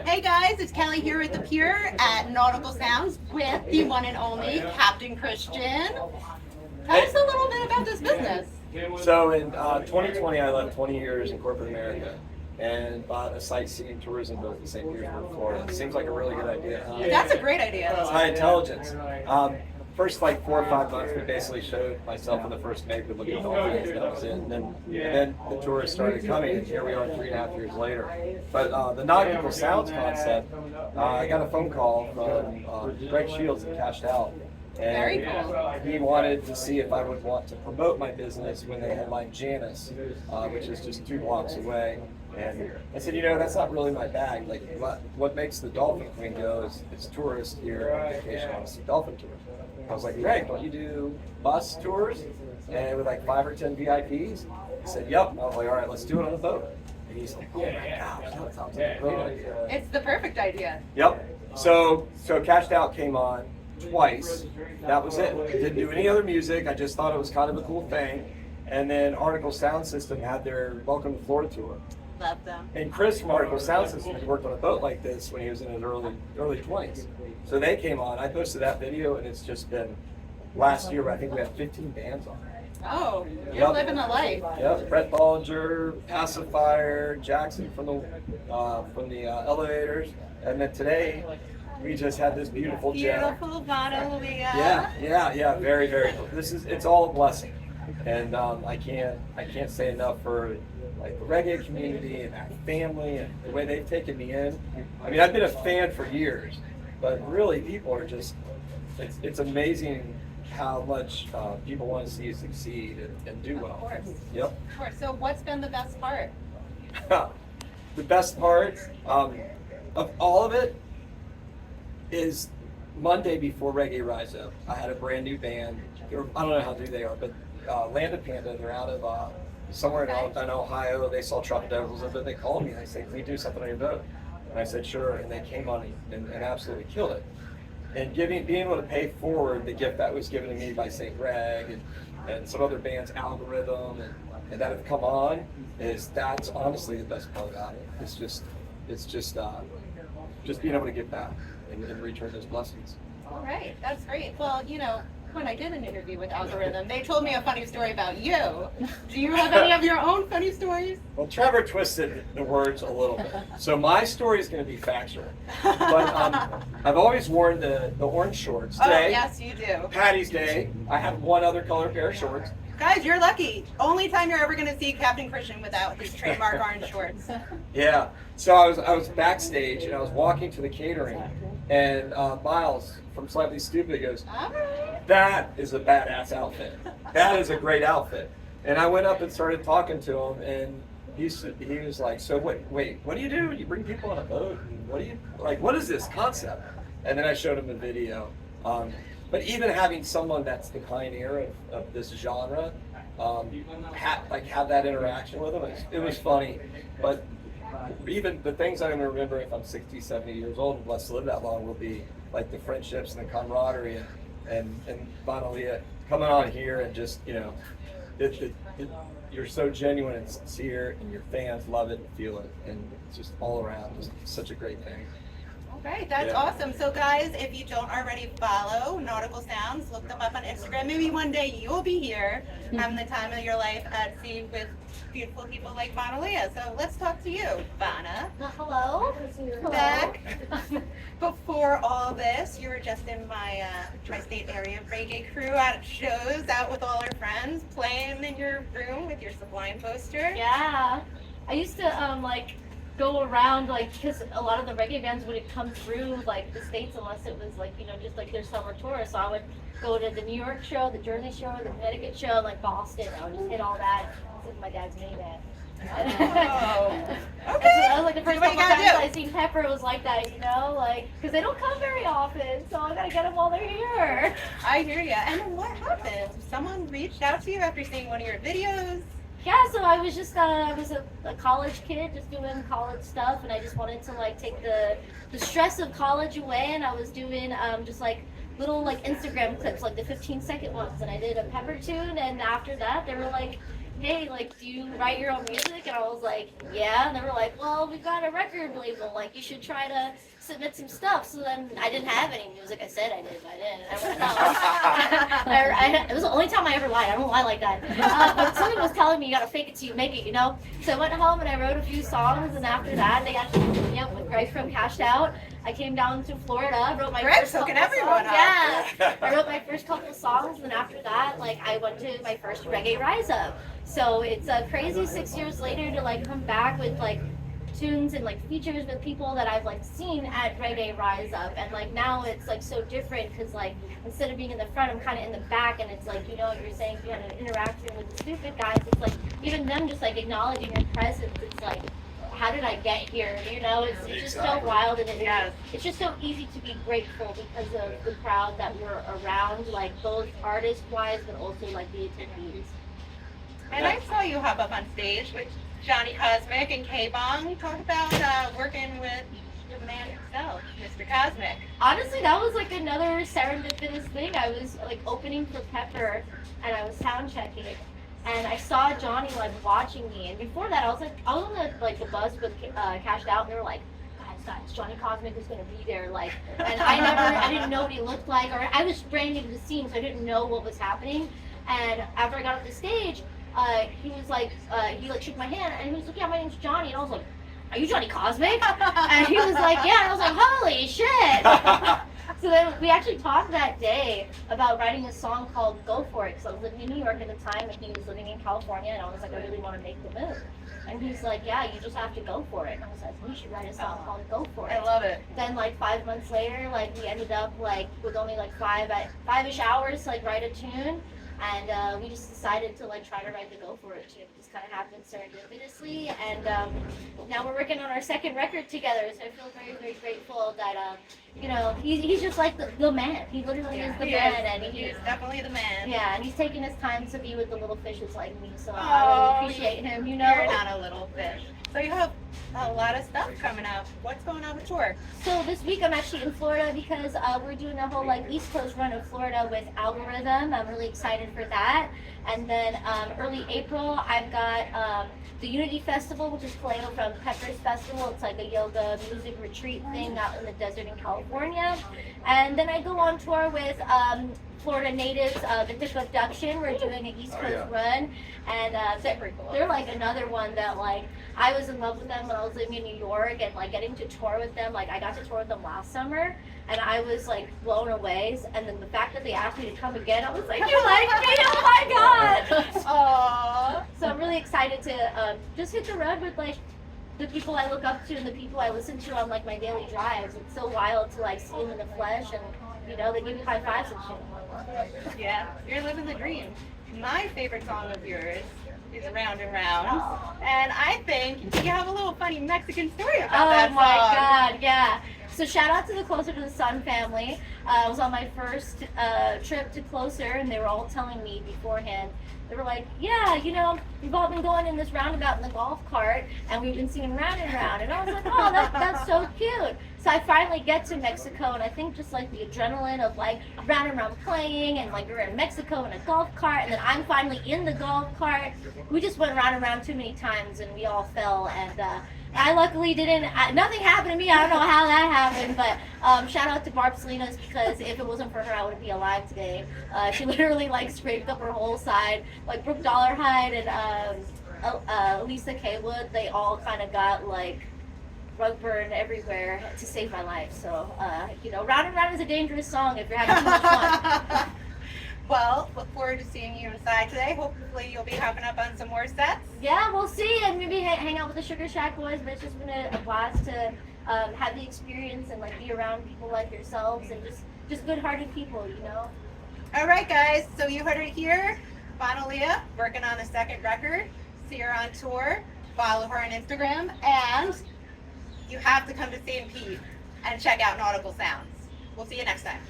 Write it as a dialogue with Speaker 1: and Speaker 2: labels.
Speaker 1: Hey guys, it's Kelly here with the Pure at Nautical Sounds with the one and only Captain Christian. Tell us a little bit about this business.
Speaker 2: So in 2020, I left 20 years in corporate America and bought a sightseeing tourism business in St. Petersburg, Florida. It seems like a really good idea, huh?
Speaker 1: That's a great idea.
Speaker 2: It's high intelligence. First, like 4 or 5 months, we basically showed myself in the first Meg with looking at dolphins. That was it. And then the tourists started coming, and here we are 3.5 years later. But the Nautical Sounds concept, I got a phone call from Greg Shields that cashed out. And
Speaker 1: Very cool.
Speaker 2: he wanted to see if I would want to promote my business when they headlined Janice, which is just 2 blocks away. And I said, that's not really my bag. Like, what makes the Dolphin Queen go is it's tourists here on vacation want to see dolphin tours. I was like, Greg, don't you do bus tours and with like 5 or 10 VIPs? He said, yep. I was like, all right, let's do it on the boat. And he's like, oh my gosh, that sounds like a great idea.
Speaker 1: It's the perfect idea.
Speaker 2: Yep. So Cashed Out came on twice. That was it. I didn't do any other music. I just thought it was kind of a cool thing. And then Article Sound System had their Welcome to Florida tour.
Speaker 1: Love them.
Speaker 2: And Chris from Article Sound System had worked on a boat like this when he was in his early 20s. So they came on. I posted that video, and it's just been last year. I think we had 15 bands on.
Speaker 1: Oh, you're living a life.
Speaker 2: Yep. Brett Bollinger, Pacifier, Jackson from the Elevators, and then today we just had this beautiful jam.
Speaker 1: Beautiful Vana Liya.
Speaker 2: Yeah. Very, very cool. It's all a blessing, and I can't say enough for like the reggae community and that family and the way they've taken me in. I mean, I've been a fan for years, but really people are just, it's amazing how much people want to see you succeed and do well.
Speaker 1: Of course.
Speaker 2: Yep.
Speaker 1: Of course. So what's been the best part?
Speaker 2: The best part of all of it is Monday before Reggae Rise Up. I had a brand new band. I don't know how new they are, but Land of Panda, they're out of somewhere in Ohio. They saw Trumpet Devils, but they called me and they said, can we do something on your boat? And I said, sure. And they came on and absolutely killed it. And being able to pay forward the gift that was given to me by St. Greg and some other bands, Algorithm, and that have come on, that's honestly the best part about it. It's just being able to give back and return those blessings.
Speaker 1: All right, that's great. Well, when I did an interview with Algorithm, they told me a funny story about you. Do you have any of your own funny stories?
Speaker 2: Well, Trevor twisted the words a little bit. So my story is going to be factual. But I've always worn the orange shorts. Today,
Speaker 1: oh, yes, you do.
Speaker 2: Patty's Day, I have one other color pair of shorts.
Speaker 1: Guys, you're lucky. Only time you're ever going to see Captain Christian without his trademark orange shorts.
Speaker 2: Yeah. So I was backstage and I was walking to the catering, and Miles from Slightly Stupid goes,
Speaker 1: All right.
Speaker 2: that is a badass outfit. That is a great outfit. And I went up and started talking to him, and he was like, so wait, what do? You bring people on a boat? And what is this concept? And then I showed him a video. But even having someone that's the pioneer of this genre, have that interaction with him, it was funny. But even the things I'm going to remember if I'm 60, 70 years old and blessed to live that long will be like the friendships and the camaraderie and Vana Liya coming on here and just, you're so genuine and sincere and your fans love it and feel it, and it's just all around just such a great thing.
Speaker 1: Right, that's awesome. So guys, if you don't already follow Nautical Sounds, look them up on Instagram. Maybe one day you'll be here having the time of your life at sea with beautiful people like Vana Liya. So let's talk to you, Vana.
Speaker 3: Hello.
Speaker 1: Back before all this, you were just in my tri-state area reggae crew at shows, out with all our friends, playing in your room with your Sublime poster.
Speaker 3: Yeah. I used to go around because a lot of the reggae bands wouldn't come through the States unless it was just their summer tour. So I would go to the New York show, the Jersey show, the Connecticut show, Boston. I would just hit all that. This is my dad's minivan.
Speaker 1: Oh, okay.
Speaker 3: That was the first couple times I seen Pepper was like that, because they don't come very often, so I gotta get them while they're here.
Speaker 1: I hear you. And what happened? Someone reached out to you after seeing one of your videos?
Speaker 3: Yeah, so I was just I was a college kid just doing college stuff, and I just wanted to take the stress of college away, and I was doing just little Instagram clips, the 15-second ones, and I did a Pepper tune, and after that they were like, hey, like, do you write your own music? And I was like, yeah. And they were like, well, we've got a record label. Like, you should try to submit some stuff. So then I didn't have any music. I said I did, but I didn't. I went, no. It was the only time I ever lied. I don't lie like that. But somebody was telling me you gotta fake it till you make it, you know? So I went home and I wrote a few songs. And after that, they actually hooked me up with Greg from Cashed Out. I came down to Florida, wrote my
Speaker 1: Greg's
Speaker 3: first couple
Speaker 1: hooking everyone
Speaker 3: songs.
Speaker 1: up.
Speaker 3: Yeah, I wrote my first couple of songs, and after that, like, I went to my first Reggae Rise Up. So it's a crazy 6 years later to like come back with like tunes and like features with people that I've like seen at Reggae Rise Up, and like now it's like so different because like instead of being in the front, I'm kind of in the back, and it's like, you know, you're saying you had an interaction with the stupid guys. It's like even them just like acknowledging your presence. It's like, how did I get here? You know, it's just so wild, and it's just so easy to be grateful because of the crowd that we're around, like both artist-wise, but also like the attendees.
Speaker 1: And I saw you hop up on stage with Johnny Cosmic and K-Bong. Talk about working with the man himself, Mr. Cosmic.
Speaker 3: Honestly, that was like another serendipitous thing. I was like opening for Pepper, and I was sound checking. And I saw Johnny like watching me, and before that, I was on the bus with Cashed Out, and they were like, guys, Johnny Cosmic is gonna be there, like, and I didn't know what he looked like, or I was brand new to the scene, so I didn't know what was happening. And after I got off the stage, he was like, he like shook my hand, and he was like, yeah, my name's Johnny, and I was like, are you Johnny Cosmic? And he was like, yeah, and I was like, holy shit. So then we actually talked that day about writing a song called Go For It, because I was living in New York at the time and he was living in California, and I was like, I really want to make the move. And he's like, yeah, you just have to go for it. And I was like, we should write a song called Go For It.
Speaker 1: I love it.
Speaker 3: Then like 5 months later, like we ended up like with only like five-ish hours to like write a tune. And we just decided to like try to write the Go For It tune. It just kind of happened serendipitously, and now we're working on our second record together. So I feel very, very grateful that you know, he's just like the man. He literally is the man, and
Speaker 1: he's definitely the man.
Speaker 3: yeah, and he's taking his time to be with the little fishes like me. So I really appreciate him. You know,
Speaker 1: You're not a little fish. So you have a lot of stuff coming up. What's going on with tour?
Speaker 3: So this week I'm actually in Florida because we're doing a whole like East Coast run of Florida with Algorithm. I'm really excited for that. And then early April I've got the Unity Festival, which is Kaleo from Pepper's Festival. It's like a yoga music retreat thing out in the desert in California. And then I go on tour with Florida natives, the Abduction. We're doing an East Coast run, and they're like another one that like I was in love with them when I was living in New York, and like getting to tour with them. Like I got to tour with them last summer, and I was like blown away. And then the fact that they asked me to come again, I was like, you like me? Oh my god!
Speaker 1: Aww.
Speaker 3: So I'm really excited to just hit the road with like the people I look up to and the people I listen to on like my daily drives. It's so wild to like see them in the flesh, and you know, they give you high fives and shit.
Speaker 1: Yeah, you're living the dream. My favorite song of yours is Round and Round, and I think you have a little funny Mexican story about that
Speaker 3: Oh
Speaker 1: song.
Speaker 3: my god, yeah. So shout out to the Closer to the Sun family. I was on my first trip to Closer, and they were all telling me beforehand. They were like, yeah, you know, we've all been going in this roundabout in the golf cart, and we've been singing Round and Round. And I was like, oh, that's so cute. So I finally get to Mexico, and I think just like the adrenaline of like Round and Round playing, and like we're in Mexico in a golf cart, and then I'm finally in the golf cart. We just went round and round too many times, and we all fell, and I luckily didn't, nothing happened to me. I don't know how that happened, but shout out to Barb Salinas, because if it wasn't for her, I wouldn't be alive today. She literally like scraped up her whole side. Like Brooke Dollarhide and Lisa K. Wood, they all kind of got like rug burn everywhere to save my life. So, you know, Round and Round is a dangerous song if you're having too much fun.
Speaker 1: Well, look forward to seeing you inside today. Hopefully you'll be hopping up on some more sets.
Speaker 3: Yeah, we'll see, and maybe hang out with the Sugar Shack boys. But it's just been a blast to have the experience and like be around people like yourselves, and just good-hearted people, you know.
Speaker 1: All right, guys. So you heard it here. Vana Liya working on a second record. See her on tour. Follow her on Instagram, and you have to come to St. Pete and check out Nautical Sounds. We'll see you next time.